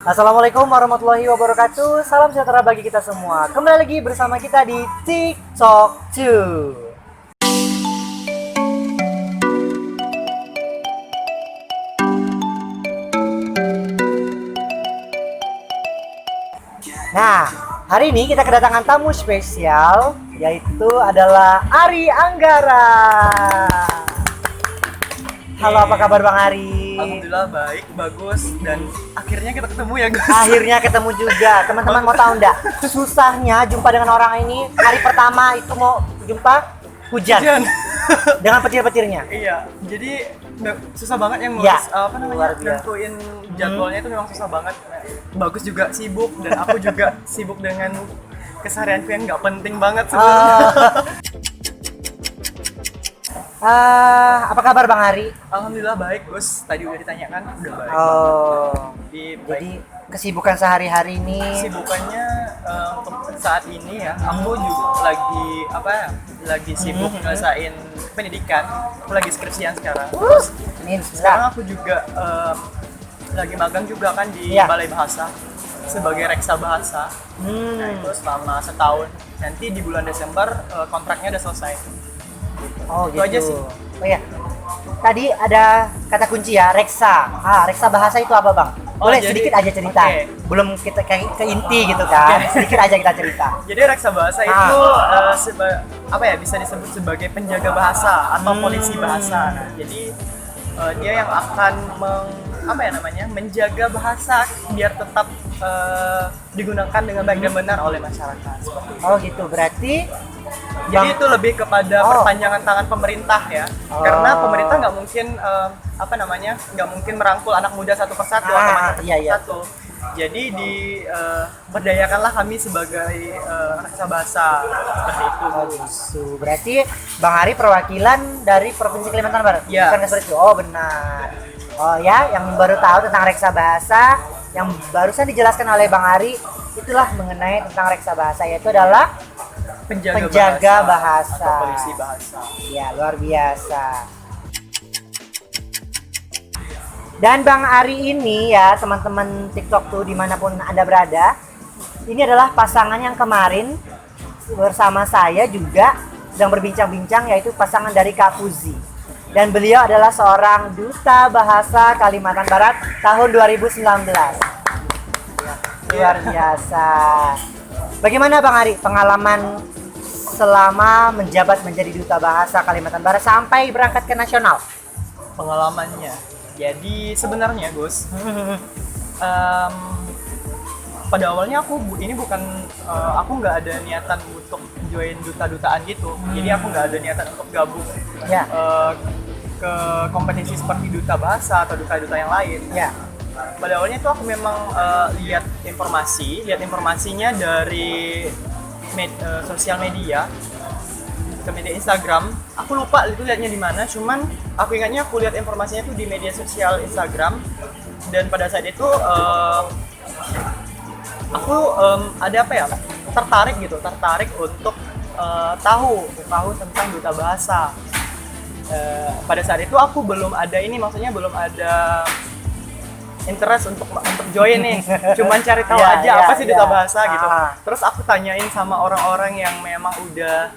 Assalamualaikum warahmatullahi wabarakatuh. Salam sejahtera bagi kita semua. Kembali lagi bersama kita di TikTok 2. Nah, hari ini kita kedatangan tamu spesial, yaitu adalah Ari Anggara. Halo, apa kabar Bang Ari? Alhamdulillah baik, bagus, dan akhirnya kita ketemu ya Gus. Akhirnya ketemu juga. Teman-teman mau tahu enggak? Susahnya jumpa dengan orang ini. Hari pertama itu mau jumpa hujan. Dengan petir-petirnya. Iya, jadi susah banget yang Ya, ngurus nentuin jadwalnya itu memang susah banget. Bagus juga sibuk, dan aku juga sibuk dengan keseharianku yang nggak penting banget sebenarnya. Apa kabar Bang Ari? Alhamdulillah baik Gus, tadi udah ditanyakan, udah baik. Jadi kesibukan sehari-hari ini? Kesibukannya untuk saat ini ya, aku juga lagi sibuk ngerasain pendidikan. Aku lagi skripsian sekarang. Terus sekarang aku juga lagi magang juga kan di Balai Bahasa sebagai reksa bahasa. Nah, itu selama setahun. Nanti di bulan Desember kontraknya udah selesai. Oh itu gitu. aja sih. Oh iya. Tadi ada kata kunci ya, reksa. Reksa bahasa itu apa Bang? Boleh sedikit aja cerita. Belum kita ke inti gitu kan. Sedikit aja kita cerita. Jadi reksa bahasa itu bisa disebut sebagai penjaga bahasa atau polisi bahasa. Nah, jadi dia yang akan menjaga bahasa biar tetap digunakan dengan baik dan benar oleh masyarakat. Oh gitu. Berarti jadi itu lebih kepada perpanjangan tangan pemerintah ya, karena pemerintah nggak mungkin nggak mungkin merangkul anak muda satu persatu atau satu. Jadi berdayakanlah kami sebagai reksa bahasa seperti itu. Oh gitu. Berarti Bang Ari perwakilan dari Provinsi Kalimantan Barat. Ya. Bukan seperti itu. Oh benar. Oh ya, yang baru tahu tentang reksa bahasa, yang barusan dijelaskan oleh Bang Ari, itulah mengenai tentang reksa bahasa, yaitu adalah penjaga bahasa atau polisi bahasa. Ya, luar biasa. Dan Bang Ari ini ya, teman-teman TikTok tuh dimanapun Anda berada, ini adalah pasangan yang kemarin bersama saya juga sedang berbincang-bincang, yaitu pasangan dari Kak Fuzi. Dan beliau adalah seorang duta bahasa Kalimantan Barat tahun 2019. Luar biasa. Bagaimana Bang Ari pengalaman selama menjabat menjadi duta bahasa Kalimantan Barat sampai berangkat ke nasional? Pengalamannya, jadi sebenarnya Gus, pada awalnya aku nggak ada niatan untuk join duta-dutaan gitu. Jadi aku nggak ada niatan untuk gabung ke kompetisi seperti duta bahasa atau duta-duta yang lain. Pada awalnya tuh aku memang lihat informasinya dari sosial media, ke media Instagram. Aku lupa itu lihatnya di mana, cuman aku ingatnya aku lihat informasinya tuh di media sosial Instagram. Dan pada saat itu aku tertarik untuk tahu tentang duta bahasa. Pada saat itu aku belum ada interest untuk join nih, cuman cari tahu apa sih duta bahasa gitu. Terus aku tanyain sama orang-orang yang memang udah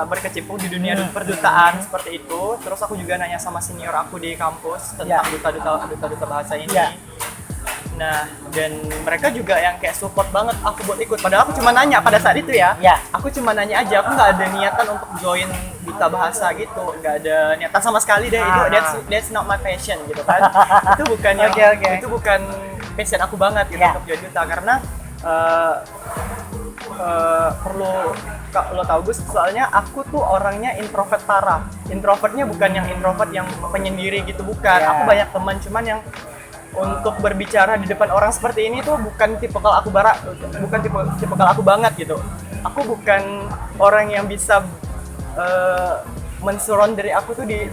berkecimpung di dunia perdutaan seperti itu. Terus aku juga nanya sama senior aku di kampus tentang duta bahasa ini. Nah, dan mereka juga yang kayak support banget aku buat ikut. Padahal aku cuma nanya pada saat itu ya. Aku cuma nanya aja, aku nggak ada niatan untuk join duta bahasa gitu. Nggak ada niatan sama sekali deh. Itu that's not my passion gitu kan. Itu bukan itu bukan passion aku banget gitu untuk join duta, karena perlu lo tahu Gus, soalnya aku tuh orangnya introvert parah. Introvertnya bukan yang introvert yang penyendiri gitu, bukan. Aku banyak teman, cuman yang untuk berbicara di depan orang seperti ini tuh bukan tipikal aku banget gitu. Aku bukan orang yang bisa men-surround dari aku tuh di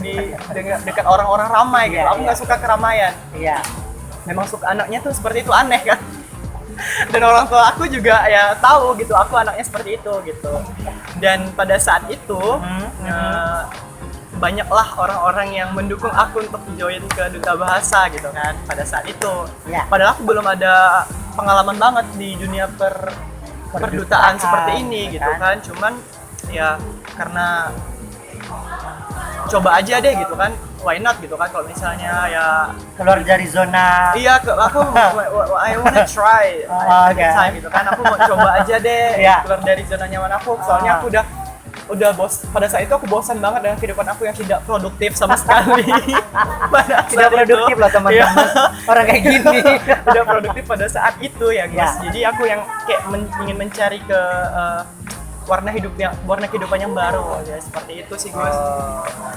dekat orang-orang ramai gitu. Aku nggak suka keramaian. Memang suka anaknya tuh seperti itu, aneh kan. Dan orang tua aku juga ya tahu gitu, aku anaknya seperti itu gitu. Dan pada saat itu banyaklah orang-orang yang mendukung aku untuk join ke duta bahasa gitu kan pada saat itu. Ya. Padahal aku belum ada pengalaman banget di dunia perdutaan seperti ini gitu kan. Cuman ya karena coba aja deh gitu kan, why not gitu kan, kalau misalnya ya Keluar dari zona. iya aku I wanna try Okay. time gitu kan, aku mau coba aja deh Iya. keluar dari zona nyaman aku, soalnya aku udah pada saat itu aku bosan banget dengan kehidupan aku yang tidak produktif sama sekali. Pada Tidak saat itu. produktif loh teman-teman. Iya. Orang kayak gini. Tidak produktif pada saat itu ya guys. Ya. Jadi aku yang kayak ingin mencari ke warna kehidupan yang baru ya, seperti itu sih Gus.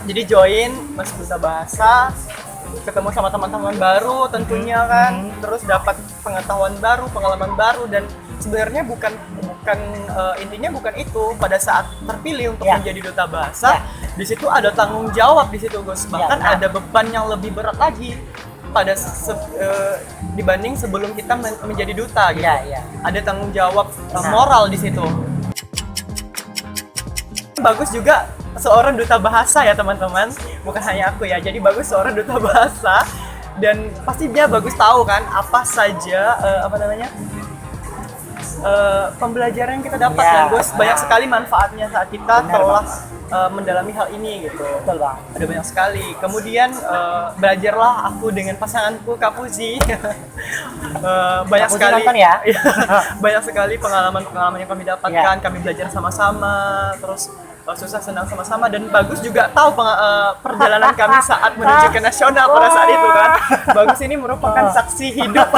Jadi join masuk duta bahasa, ketemu sama teman-teman baru tentunya kan, terus dapat pengetahuan baru, pengalaman baru, dan sebenarnya intinya bukan itu. Pada saat terpilih untuk Ya. menjadi duta bahasa, di situ ada tanggung jawab di situ Gus, bahkan benar. ada beban yang lebih berat lagi pada dibanding sebelum kita menjadi duta gitu. Iya. Ada tanggung jawab Benar. moral di situ. Bagus juga seorang duta bahasa ya teman-teman, bukan hanya aku ya. Jadi bagus seorang duta bahasa, dan pasti dia bagus tahu kan apa saja pembelajaran yang kita dapat Ya, kan Gus. Banyak benar. sekali manfaatnya saat kita Benar, telah Bang. mendalami hal ini gitu. Betul Bang. Ada banyak sekali. Kemudian belajarlah aku dengan pasanganku Kak Fuzi. Banyak Kak Fuzi sekali nonton ya? Iya, banyak sekali pengalaman yang kami dapatkan. Iya. Kami belajar sama-sama, terus susah senang sama-sama, dan Bagus juga tahu perjalanan kami saat menuju ke nasional pada saat itu kan. Bagus ini merupakan saksi hidup.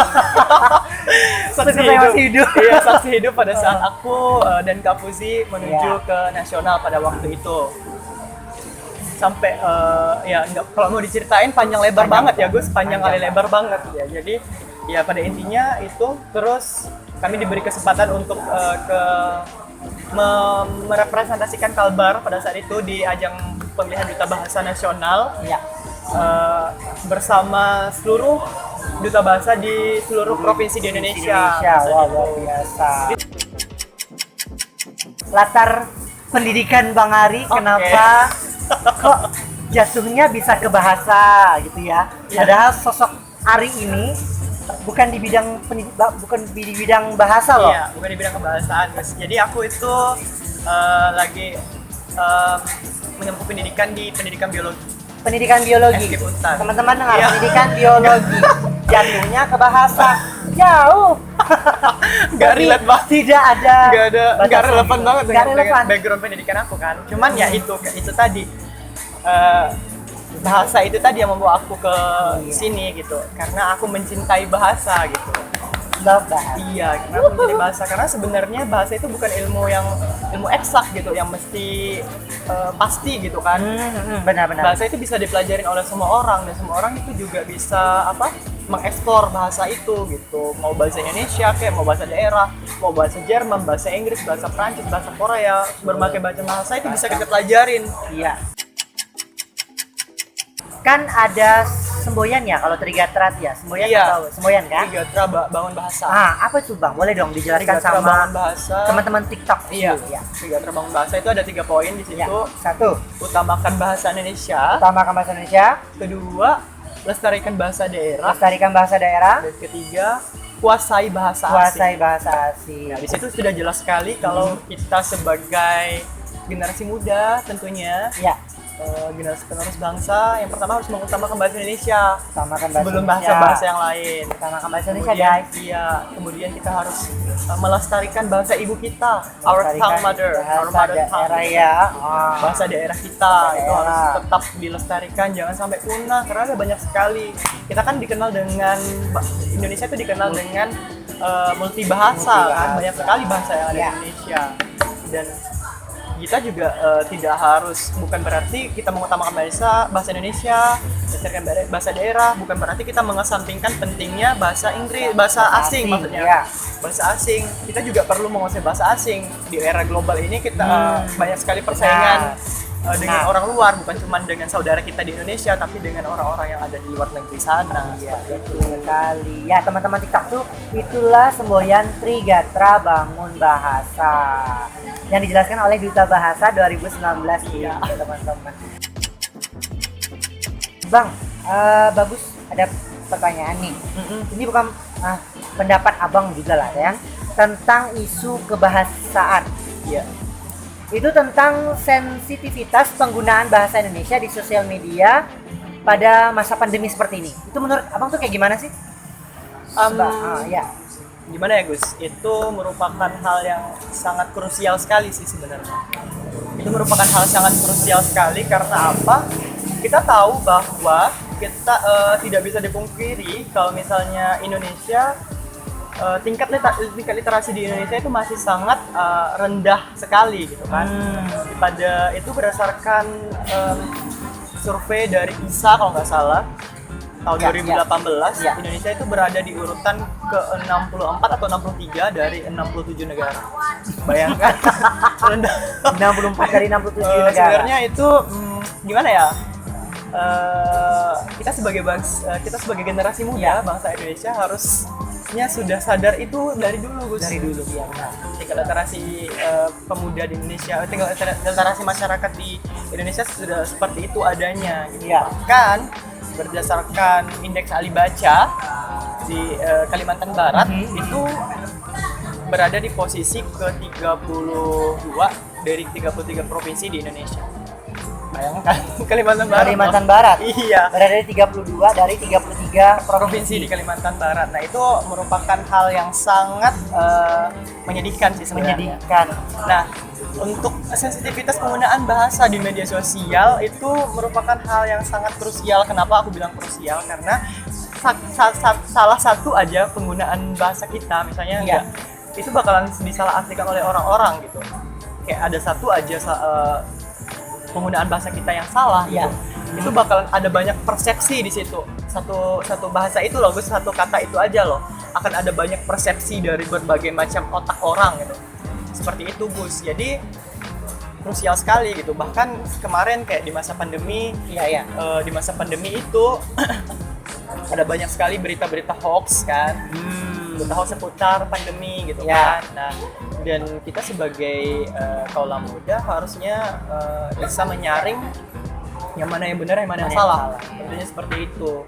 Sebenarnya masih hidup. Iya, saksi hidup pada saat aku dan Kak Fuzi menuju Iya. ke nasional pada waktu itu. Sampai ya nggak, kalau mau diceritain panjang lebar banget ya Gus, panjang kali lebar banget ya. Jadi ya pada intinya itu, terus kami diberi kesempatan untuk merepresentasikan Kalbar pada saat itu di ajang pemilihan duta bahasa nasional Iya. bersama seluruh duta bahasa di seluruh provinsi di Indonesia. Wah, luar biasa. Latar pendidikan Bang Ari, Oke. kenapa kok jatuhnya bisa ke bahasa gitu ya? Iya. Padahal sosok Ari ini bukan di bidang bahasa loh. Iya, bukan di bidang kebahasaan Gus. Jadi aku itu lagi menempuh pendidikan di pendidikan biologi. Pendidikan biologi. Eskip Untar. Teman-teman dengar, Iya. pendidikan biologi. Jatuhnya ke bahasa. Jauh. Nggak Tapi relate banget. Tidak ada. Nggak batasan relevan gitu. banget Nggak dengan relevan. background pendidikan aku kan. Cuman ya itu tadi bahasa itu tadi yang membawa aku ke sini gitu. Karena aku mencintai bahasa gitu. Love bahasa. Iya, karena aku mencintai bahasa, karena sebenarnya bahasa itu bukan ilmu eksak gitu yang mesti pasti gitu kan. Benar-benar. Bahasa itu bisa dipelajarin oleh semua orang, dan semua orang itu juga bisa mengeksplor bahasa itu gitu. Mau bahasa Indonesia kayak mau bahasa daerah, mau bahasa Jerman, bahasa Inggris, bahasa Prancis, bahasa Korea, berbagai macam bahasa itu bisa kita pelajarin. Iya. Kan ada semboyan ya kalau Trigatra ya. Semboyan Iya. tahu? Semboyan kan? Trigatra bangun bahasa. Apa itu Bang? Boleh dong dijelaskan Trigatra sama bangun bahasa. teman-teman TikTok. Iya. Iya. Trigatra bangun bahasa itu ada 3 poin di situ. Iya. Satu, Utamakan bahasa Indonesia. utamakan bahasa Indonesia. Kedua, lestarikan bahasa daerah. Lestarikan bahasa daerah. Dan ketiga, kuasai bahasa Kuasai asing. bahasa asing. Nah, di situ sudah jelas sekali kalau kita sebagai generasi muda tentunya Iya. generasi penerus bangsa, yang pertama harus mengutamakan bahasa Indonesia Utamakan bahasa sebelum Indonesia. bahasa-bahasa yang lain. Utamakan bahasa Indonesia, Kemudian, guys. iya, kemudian kita harus melestarikan bahasa ibu kita, our Lestarikan tongue mother, our bahasa mother tongue. daerah ya. Bahasa daerah kita Bahasa itu harus daerah. tetap dilestarikan, jangan sampai punah, karena ada banyak sekali. Kita kan dikenal dengan Indonesia itu dikenal dengan multibahasa, kan banyak sekali bahasa yang ada di Ya. Indonesia, dan kita juga tidak harus, bukan berarti kita mengutamakan bahasa Indonesia, berdasarkan bahasa daerah, bukan berarti kita mengesampingkan pentingnya bahasa Inggris, bahasa asing maksudnya. Iya. Bahasa asing, kita juga perlu menguasai bahasa asing. Di era global ini kita banyak sekali persaingan dengan orang luar, bukan cuma dengan saudara kita di Indonesia, tapi dengan orang-orang yang ada di luar negeri sana. Iya, betul sekali. Ya, teman-teman TikTok tuh itulah semboyan Trigatra Bangun Bahasa yang dijelaskan oleh Duta Bahasa 2019 ini, teman-teman. Bang, bagus, ada pertanyaan nih. Ini bukan pendapat abang juga lah ya, tentang isu kebahasaan. Iya. Itu tentang sensitivitas penggunaan bahasa Indonesia di sosial media pada masa pandemi seperti ini. Itu menurut abang tuh kayak gimana sih? Ya. Gimana ya Gus? Itu merupakan hal yang sangat krusial sekali sih sebenarnya. Itu merupakan hal sangat krusial sekali karena apa? Kita tahu bahwa kita tidak bisa dipungkiri kalau misalnya Indonesia tingkat literasi di Indonesia itu masih sangat rendah sekali gitu kan. Pada itu berdasarkan survei dari ISA kalau nggak salah tahun 2018 Indonesia itu berada di urutan ke-64 atau 63 dari 67 negara. Bayangkan rendah. 64 dari 67 negara. Sebenarnya itu gimana ya? Kita sebagai generasi muda bangsa Indonesia harusnya sudah sadar itu dari dulu, Gus. Dari dulu ya. Tingkat literasi pemuda di Indonesia, tingkat literasi masyarakat di Indonesia sudah seperti itu adanya. Gitu. Iya. Bahkan berdasarkan indeks ahli baca di Kalimantan Barat itu berada di posisi ke-32 dari 33 provinsi di Indonesia. Bayangkan Kalimantan Barat. Iya. Berada di 32 dari 33 provinsi di Kalimantan Barat. Nah, itu merupakan hal yang sangat menyedihkan sih sebenarnya. Menyedihkan. Nah, untuk sensitivitas penggunaan bahasa di media sosial itu merupakan hal yang sangat krusial. Kenapa aku bilang krusial? Karena salah satu aja penggunaan bahasa kita, misalnya itu bakalan disalahartikan oleh orang-orang gitu. Kayak ada satu aja penggunaan bahasa kita yang salah gitu. Itu bakalan ada banyak persepsi di situ. Satu bahasa itu loh, satu kata itu aja loh akan ada banyak persepsi dari berbagai macam otak orang gitu. Seperti itu, Gus. Jadi krusial sekali gitu. Bahkan kemarin kayak di masa pandemi, di masa pandemi itu ada banyak sekali berita-berita hoax kan. Berita hoax seputar pandemi gitu kan. Nah, dan kita sebagai kaula muda harusnya bisa menyaring yang mana yang benar, yang mana yang salah. Tentunya seperti itu.